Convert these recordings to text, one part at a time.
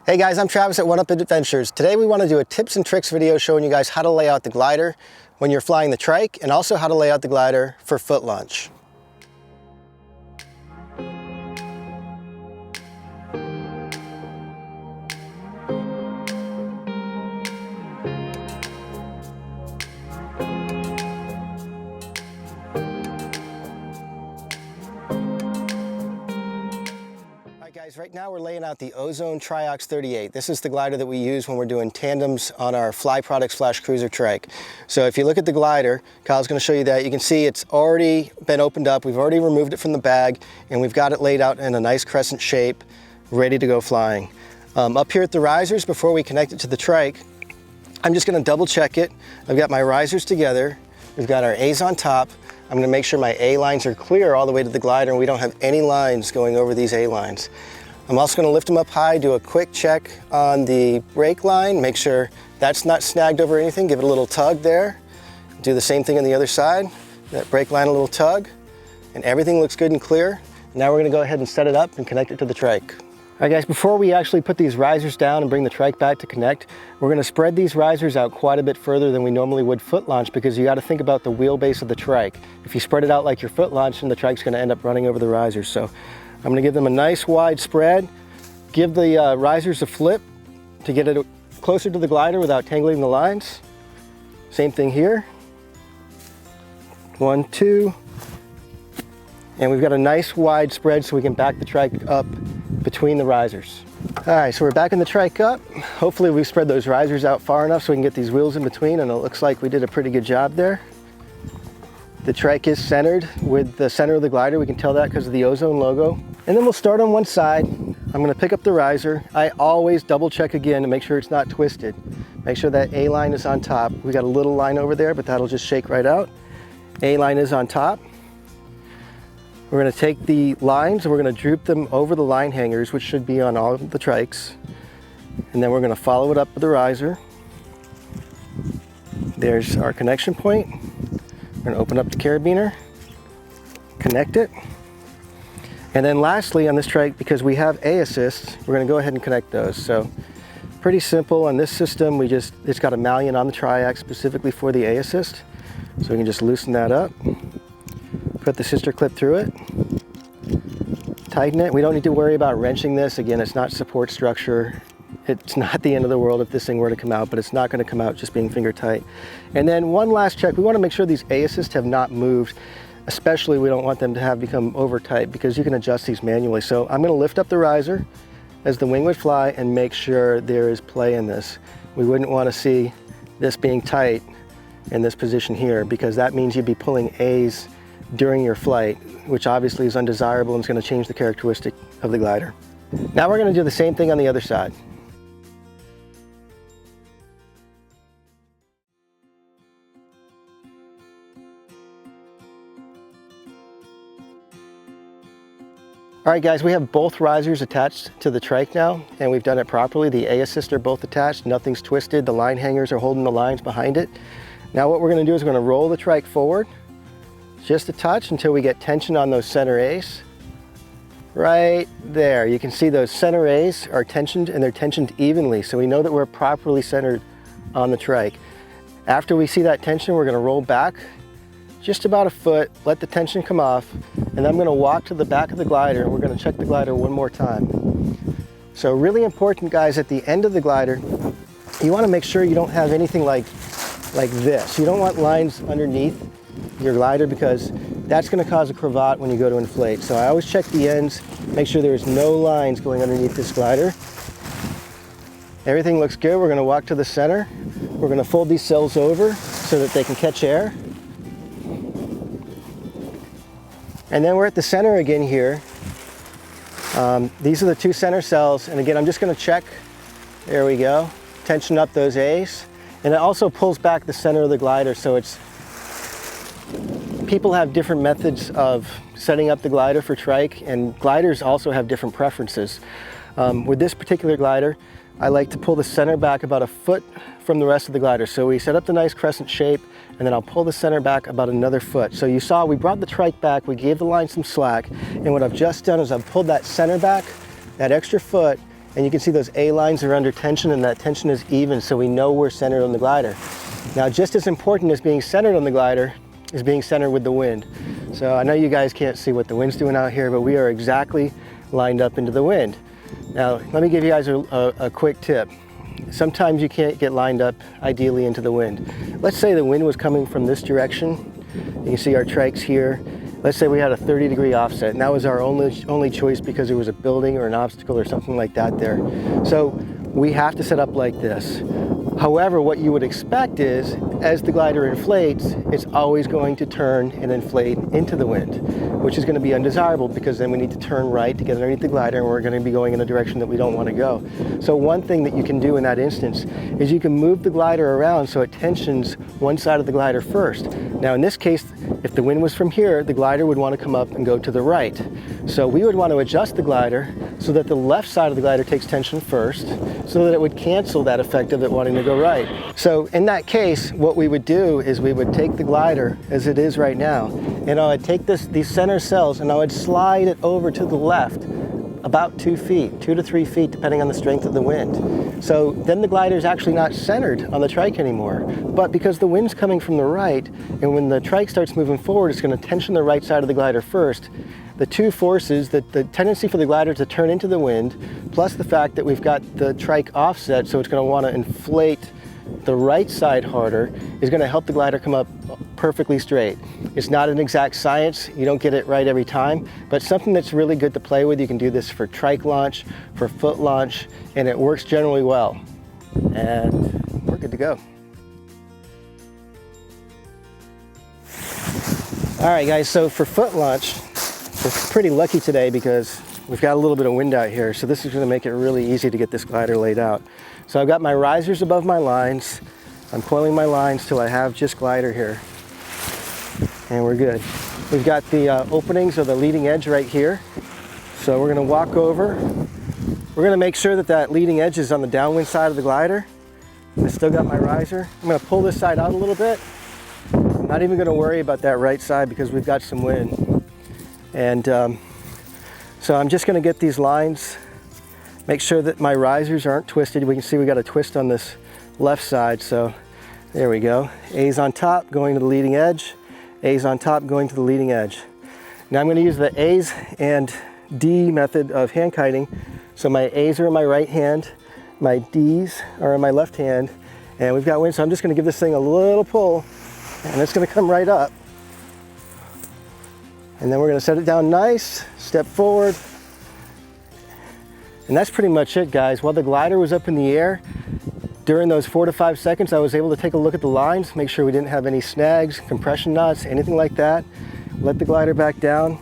Hey guys, I'm Travis at One Up Adventures. Today we want to do a tips and tricks video showing you guys how to lay out the glider when you're flying the trike, and also how to lay out the glider for foot launch. Guys, right now we're laying out the Ozone Triox 38. This is the glider that we use when we're doing tandems on our Fly Products Flash Cruiser trike. So if you look at the glider, Kyle's going to show you that. You can see it's already been opened up. We've already removed it from the bag, and we've got it laid out in a nice crescent shape, ready to go flying. Up here at the risers, before we connect it to the trike, I'm just going to double check it. I've got my risers together. We've got our A's on top. I'm going to make sure my A lines are clear all the way to the glider and we don't have any lines going over these A lines. I'm also going to lift them up high, do a quick check on the brake line, make sure that's not snagged over anything, give it a little tug there. Do the same thing on the other side, that brake line a little tug, and everything looks good and clear. Now we're going to go ahead and set it up and connect it to the trike. All right guys, before we actually put these risers down and bring the trike back to connect, we're going to spread these risers out quite a bit further than we normally would foot launch, because you got to think about the wheelbase of the trike. If you spread it out like your foot launch, then the trike's going to end up running over the risers. So I'm going to give them a nice wide spread, give the risers a flip to get it closer to the glider without tangling the lines. Same thing here. 1, 2. And we've got a nice wide spread so we can back the trike up between the risers. All right, so we're backing the trike up. Hopefully we've spread those risers out far enough so we can get these wheels in between, and it looks like we did a pretty good job there. The trike is centered with the center of the glider. We can tell that because of the Ozone logo. And then we'll start on one side. I'm going to pick up the riser. I always double check again to make sure it's not twisted. Make sure that A line is on top. We got a little line over there, but that'll just shake right out. A line is on top. We're going to take the lines and we're going to droop them over the line hangers, which should be on all of the trikes. And then we're going to follow it up with the riser. There's our connection point. We're going to open up the carabiner, connect it. And then lastly on this trike, because we have A assist, we're going to go ahead and connect those. So pretty simple. On this system, it's got a malleon on the triax specifically for the A assist. So we can just loosen that up. Put the sister clip through it, tighten it. We don't need to worry about wrenching this. Again, it's not support structure. It's not the end of the world if this thing were to come out, but it's not going to come out just being finger tight. And then one last check, we want to make sure these A assists have not moved. Especially we don't want them to have become over tight, because you can adjust these manually. So I'm going to lift up the riser as the wing would fly and make sure there is play in this. We wouldn't want to see this being tight in this position here, because that means you'd be pulling A's during your flight, which obviously is undesirable and is going to change the characteristic of the glider. Now we're going to do the same thing on the other side. All right guys, we have both risers attached to the trike now, and we've done it properly. The A assist are both attached, nothing's twisted, the line hangers are holding the lines behind it. Now what we're going to do is we're going to roll the trike forward just a touch until we get tension on those center A's. Right there, you can see those center A's are tensioned, and they're tensioned evenly, so we know that we're properly centered on the trike. After we see that tension, we're going to roll back just about a foot, let the tension come off, and then I'm going to walk to the back of the glider, and we're going to check the glider one more time. So really important, guys, at the end of the glider, you want to make sure you don't have anything like this. You don't want lines underneath your glider, because that's going to cause a cravat when you go to inflate. So I always check the ends, make sure there's no lines going underneath this glider. Everything looks good. We're going to walk to the center. We're going to fold these cells over so that they can catch air. And then we're at the center again here. These are the two center cells, and again I'm just going to check. There we go. Tension up those A's. And it also pulls back the center of the glider, so people have different methods of setting up the glider for trike, and gliders also have different preferences. With this particular glider, I like to pull the center back about a foot from the rest of the glider. So we set up the nice crescent shape, and then I'll pull the center back about another foot. So you saw we brought the trike back, we gave the line some slack, and what I've just done is I've pulled that center back, that extra foot, and you can see those A lines are under tension, and that tension is even, so we know we're centered on the glider. Now, just as important as being centered on the glider is being centered with the wind. So I know you guys can't see what the wind's doing out here, but we are exactly lined up into the wind. Now, let me give you guys a quick tip. Sometimes you can't get lined up ideally into the wind. Let's say the wind was coming from this direction. You can see our trikes here. Let's say we had a 30-degree offset, and that was our only choice because there was a building or an obstacle or something like that there. So we have to set up like this. However, what you would expect is, as the glider inflates, it's always going to turn and inflate into the wind, which is going to be undesirable because then we need to turn right to get underneath the glider, and we're going to be going in a direction that we don't want to go. So one thing that you can do in that instance is you can move the glider around so it tensions one side of the glider first. Now in this case, if the wind was from here, the glider would want to come up and go to the right. So we would want to adjust the glider so that the left side of the glider takes tension first, so that it would cancel that effect of it wanting to go right. So in that case, what we would do is we would take the glider as it is right now, and I would take these center cells and I would slide it over to the left about 2 feet, 2 to 3 feet, depending on the strength of the wind. So then the glider is actually not centered on the trike anymore. But because the wind's coming from the right, and when the trike starts moving forward, it's going to tension the right side of the glider first. The two forces, the tendency for the glider to turn into the wind, plus the fact that we've got the trike offset, so it's going to want to inflate the right side harder, is going to help the glider come up perfectly straight. It's not an exact science, you don't get it right every time, but something that's really good to play with. You can do this for trike launch, for foot launch, and it works generally well. And we're good to go. All right guys, so for foot launch, we're pretty lucky today because we've got a little bit of wind out here, so this is going to make it really easy to get this glider laid out. So I've got my risers above my lines. I'm coiling my lines till I have just glider here, and we're good. We've got the openings or the leading edge right here. So we're going to walk over. We're going to make sure that that leading edge is on the downwind side of the glider. I still got my riser. I'm going to pull this side out a little bit. I'm not even going to worry about that right side because we've got some wind. And so I'm just going to get these lines, make sure that my risers aren't twisted. We can see we got a twist on this left side, so there we go. A's on top, going to the leading edge. A's on top, going to the leading edge. Now I'm going to use the A's and D method of hand kiting. So my A's are in my right hand, my D's are in my left hand, and we've got wind, so I'm just going to give this thing a little pull, and it's going to come right up. And then we're going to set it down nice, step forward. And that's pretty much it, guys. While the glider was up in the air, during those 4 to 5 seconds, I was able to take a look at the lines, make sure we didn't have any snags, compression knots, anything like that. Let the glider back down.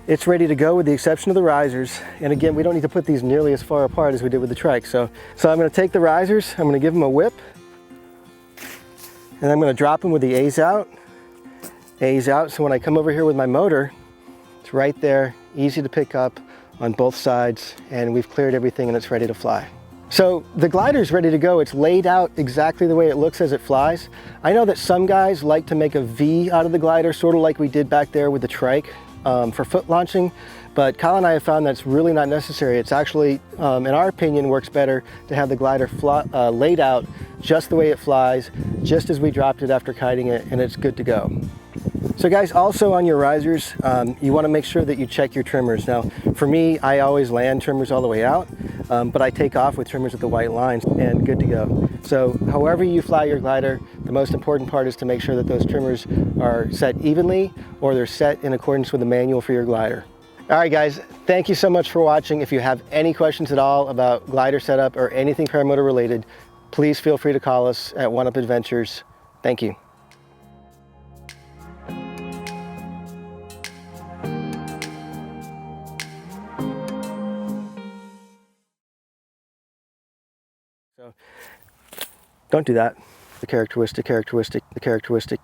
It's ready to go with the exception of the risers. And again, we don't need to put these nearly as far apart as we did with the trike. So I'm going to take the risers, I'm going to give them a whip, and I'm going to drop them with the A's out. A's out, so when I come over here with my motor, it's right there, easy to pick up on both sides, and we've cleared everything and it's ready to fly. So the glider's ready to go. It's laid out exactly the way it looks as it flies. I know that some guys like to make a V out of the glider, sort of like we did back there with the trike for foot launching, but Kyle and I have found that's really not necessary. It's actually, in our opinion, works better to have the glider laid out just the way it flies, just as we dropped it after kiting it, and it's good to go. So guys, also on your risers, you want to make sure that you check your trimmers. Now, for me, I always land trimmers all the way out, but I take off with trimmers at the white lines, and good to go. So however you fly your glider, the most important part is to make sure that those trimmers are set evenly, or they're set in accordance with the manual for your glider. All right guys, thank you so much for watching. If you have any questions at all about glider setup or anything paramotor related, please feel free to call us at One Up Adventures. Thank you. So don't do that. The characteristic.